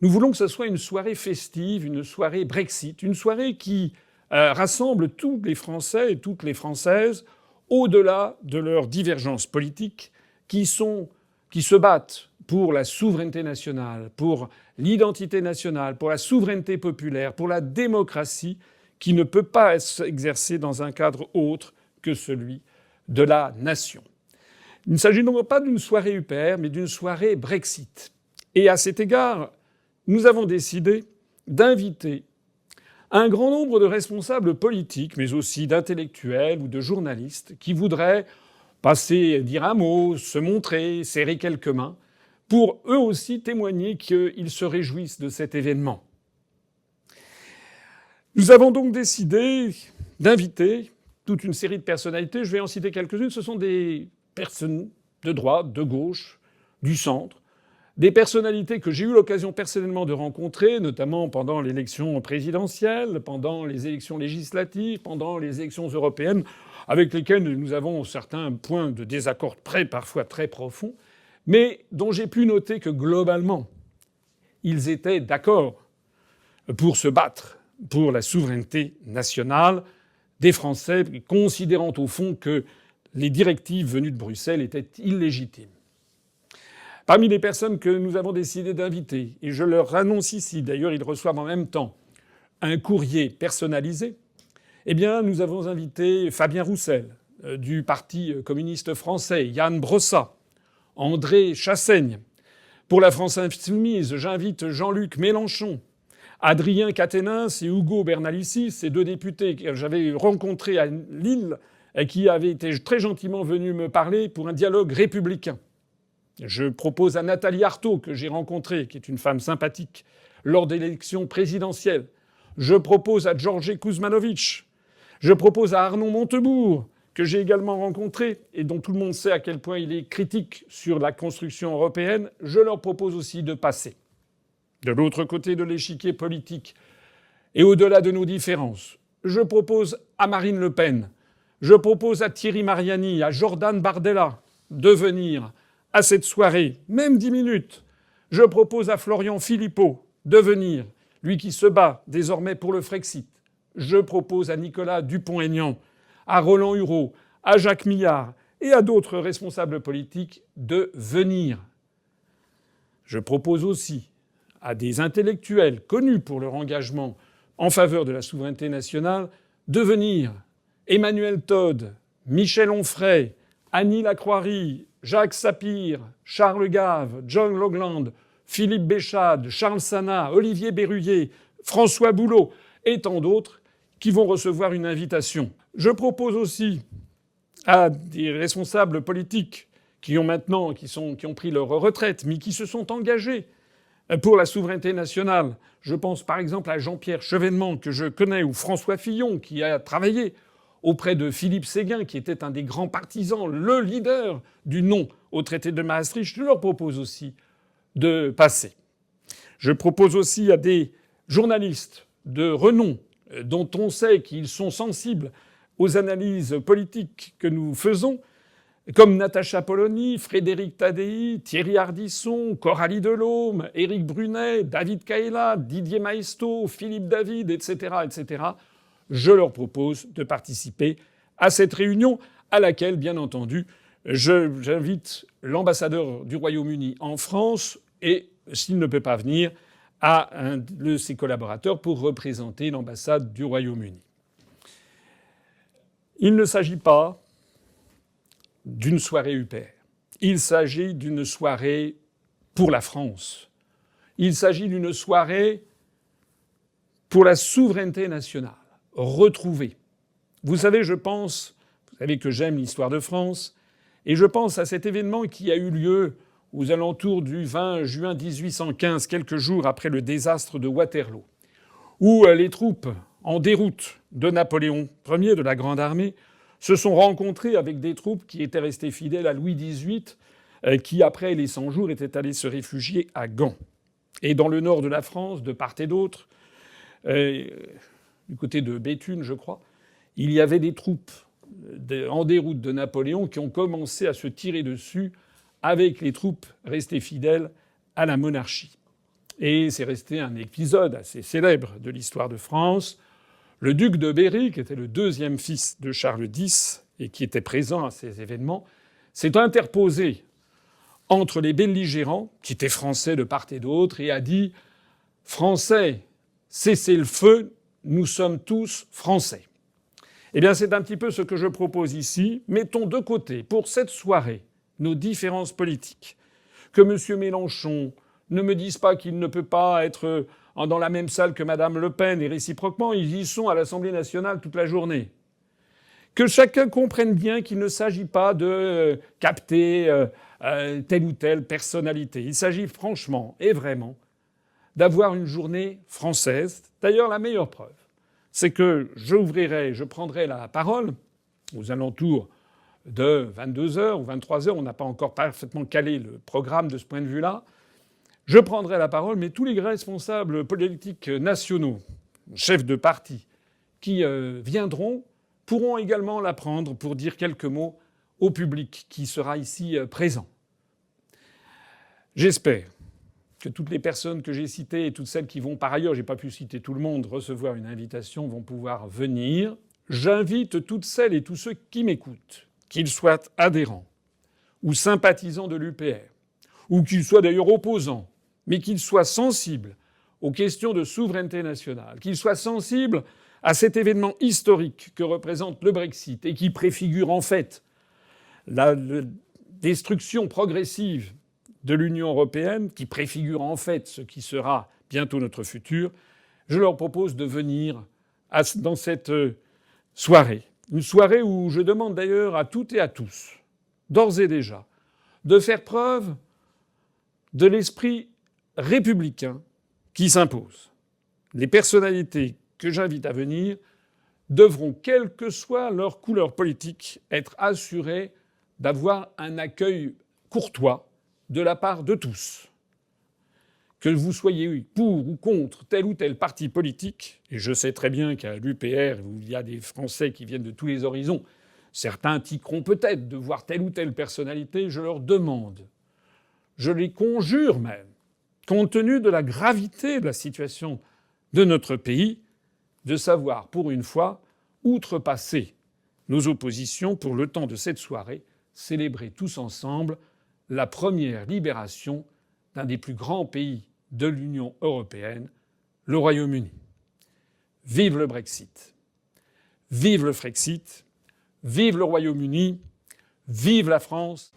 Nous voulons que ce soit une soirée festive, une soirée Brexit, une soirée qui rassemble tous les Français et toutes les Françaises au-delà de leurs divergences politiques, qui se battent pour la souveraineté nationale, pour l'identité nationale, pour la souveraineté populaire, pour la démocratie, qui ne peut pas s'exercer dans un cadre autre que celui de la nation. Il ne s'agit donc pas d'une soirée UPR, mais d'une soirée Brexit. Et à cet égard, nous avons décidé d'inviter un grand nombre de responsables politiques, mais aussi d'intellectuels ou de journalistes qui voudraient passer, dire un mot, se montrer, serrer quelques mains, pour eux aussi témoigner qu'ils se réjouissent de cet événement. Nous avons donc décidé d'inviter toute une série de personnalités. Je vais en citer quelques-unes. Ce sont des personnes de droite, de gauche, du centre, des personnalités que j'ai eu l'occasion personnellement de rencontrer, notamment pendant l'élection présidentielle, pendant les élections législatives, pendant les élections européennes, avec lesquelles nous avons certains points de désaccord parfois très profonds, mais dont j'ai pu noter que globalement, ils étaient d'accord pour se battre pour la souveraineté nationale des Français, considérant au fond que les directives venues de Bruxelles étaient illégitimes. Parmi les personnes que nous avons décidé d'inviter, et je leur annonce ici, d'ailleurs ils reçoivent en même temps un courrier personnalisé, eh bien nous avons invité Fabien Roussel du Parti communiste français, Yann Brossat, André Chassaigne. Pour la France insoumise, j'invite Jean-Luc Mélenchon, Adrien Quatennens et Ugo Bernalicis, ces deux députés que j'avais rencontrés à Lille et qui avaient été très gentiment venus me parler pour un dialogue républicain. Je propose à Nathalie Arthaud, que j'ai rencontrée, qui est une femme sympathique, lors de l'élection présidentielle. Je propose à Georges Kuzmanovic. Je propose à Arnaud Montebourg, que j'ai également rencontré et dont tout le monde sait à quel point il est critique sur la construction européenne. Je leur propose aussi de passer. De l'autre côté de l'échiquier politique et au-delà de nos différences, je propose à Marine Le Pen, je propose à Thierry Mariani, à Jordan Bardella de venir à cette soirée, même 10 minutes. Je propose à Florian Philippot de venir, lui qui se bat désormais pour le Frexit. Je propose à Nicolas Dupont-Aignan, à Roland Hureau, à Jacques Millard et à d'autres responsables politiques de venir. Je propose aussi à des intellectuels connus pour leur engagement en faveur de la souveraineté nationale de venir. Emmanuel Todd, Michel Onfray, Annie Lacroix-Rie, Jacques Sapir, Charles Gave, John Logland, Philippe Béchade, Charles Sana, Olivier Berruyer, François Boulot et tant d'autres qui vont recevoir une invitation. Je propose aussi à des responsables politiques qui ont pris leur retraite, mais qui se sont engagés pour la souveraineté nationale. Je pense par exemple à Jean-Pierre Chevènement, que je connais, ou François Fillon, qui a travaillé auprès de Philippe Séguin, qui était un des grands partisans, le leader du non au traité de Maastricht. Je leur propose aussi de passer. Je propose aussi à des journalistes de renom, dont on sait qu'ils sont sensibles aux analyses politiques que nous faisons, comme Natacha Polony, Frédéric Tadei, Thierry Ardisson, Coralie Delhomme, Éric Brunet, David Caïla, Didier Maistre, Philippe David, etc., etc. Je leur propose de participer à cette réunion à laquelle, bien entendu, j'invite l'ambassadeur du Royaume-Uni en France et, s'il ne peut pas venir, à un de ses collaborateurs pour représenter l'ambassade du Royaume-Uni. Il ne s'agit pas d'une soirée UPR. Il s'agit d'une soirée pour la France. Il s'agit d'une soirée pour la souveraineté nationale, retrouvée. Vous savez, vous savez que j'aime l'histoire de France, et je pense à cet événement qui a eu lieu aux alentours du 20 juin 1815, quelques jours après le désastre de Waterloo, où les troupes en déroute de Napoléon Ier, de la Grande Armée, se sont rencontrés avec des troupes qui étaient restées fidèles à Louis XVIII, qui, après les 100 jours, étaient allés se réfugier à Gand. Et dans le nord de la France, de part et d'autre, du côté de Béthune, je crois, il y avait des troupes en déroute de Napoléon qui ont commencé à se tirer dessus avec les troupes restées fidèles à la monarchie. Et c'est resté un épisode assez célèbre de l'histoire de France. Le duc de Berry, qui était le deuxième fils de Charles X et qui était présent à ces événements, s'est interposé entre les belligérants, qui étaient français de part et d'autre, et a dit « Français, cessez le feu, nous sommes tous Français ». Eh bien, c'est un petit peu ce que je propose ici. Mettons de côté, pour cette soirée, nos différences politiques. Que M. Mélenchon ne me dise pas qu'il ne peut pas être dans la même salle que Mme Le Pen, et réciproquement, ils y sont à l'Assemblée nationale toute la journée. Que chacun comprenne bien qu'il ne s'agit pas de capter telle ou telle personnalité. Il s'agit franchement et vraiment d'avoir une journée française. D'ailleurs, la meilleure preuve, c'est que je prendrai la parole aux alentours de 22h ou 23h. On n'a pas encore parfaitement calé le programme de ce point de vue-là. Je prendrai la parole, mais tous les responsables politiques nationaux, chefs de parti, qui viendront, pourront également la prendre pour dire quelques mots au public qui sera ici présent. J'espère que toutes les personnes que j'ai citées et toutes celles qui vont par ailleurs, j'ai pas pu citer tout le monde, recevoir une invitation, vont pouvoir venir. J'invite toutes celles et tous ceux qui m'écoutent, qu'ils soient adhérents ou sympathisants de l'UPR, ou qu'ils soient d'ailleurs opposants, mais qu'ils soient sensibles aux questions de souveraineté nationale, qu'ils soient sensibles à cet événement historique que représente le Brexit et qui préfigure en fait la destruction progressive de l'Union européenne, qui préfigure en fait ce qui sera bientôt notre futur, je leur propose de venir dans cette soirée. Une soirée où je demande d'ailleurs à toutes et à tous, d'ores et déjà, de faire preuve de l'esprit républicain qui s'impose. Les personnalités que j'invite à venir devront, quelle que soit leur couleur politique, être assurées d'avoir un accueil courtois de la part de tous. Que vous soyez pour ou contre tel ou tel parti politique, et je sais très bien qu'à l'UPR, où il y a des Français qui viennent de tous les horizons, certains tiqueront peut-être de voir telle ou telle personnalité, je leur demande, je les conjure même, compte tenu de la gravité de la situation de notre pays, de savoir, pour une fois, outrepasser nos oppositions pour le temps de cette soirée, célébrer tous ensemble la première libération d'un des plus grands pays de l'Union européenne, le Royaume-Uni. Vive le Brexit. Vive le Frexit. Vive le Royaume-Uni. Vive la France.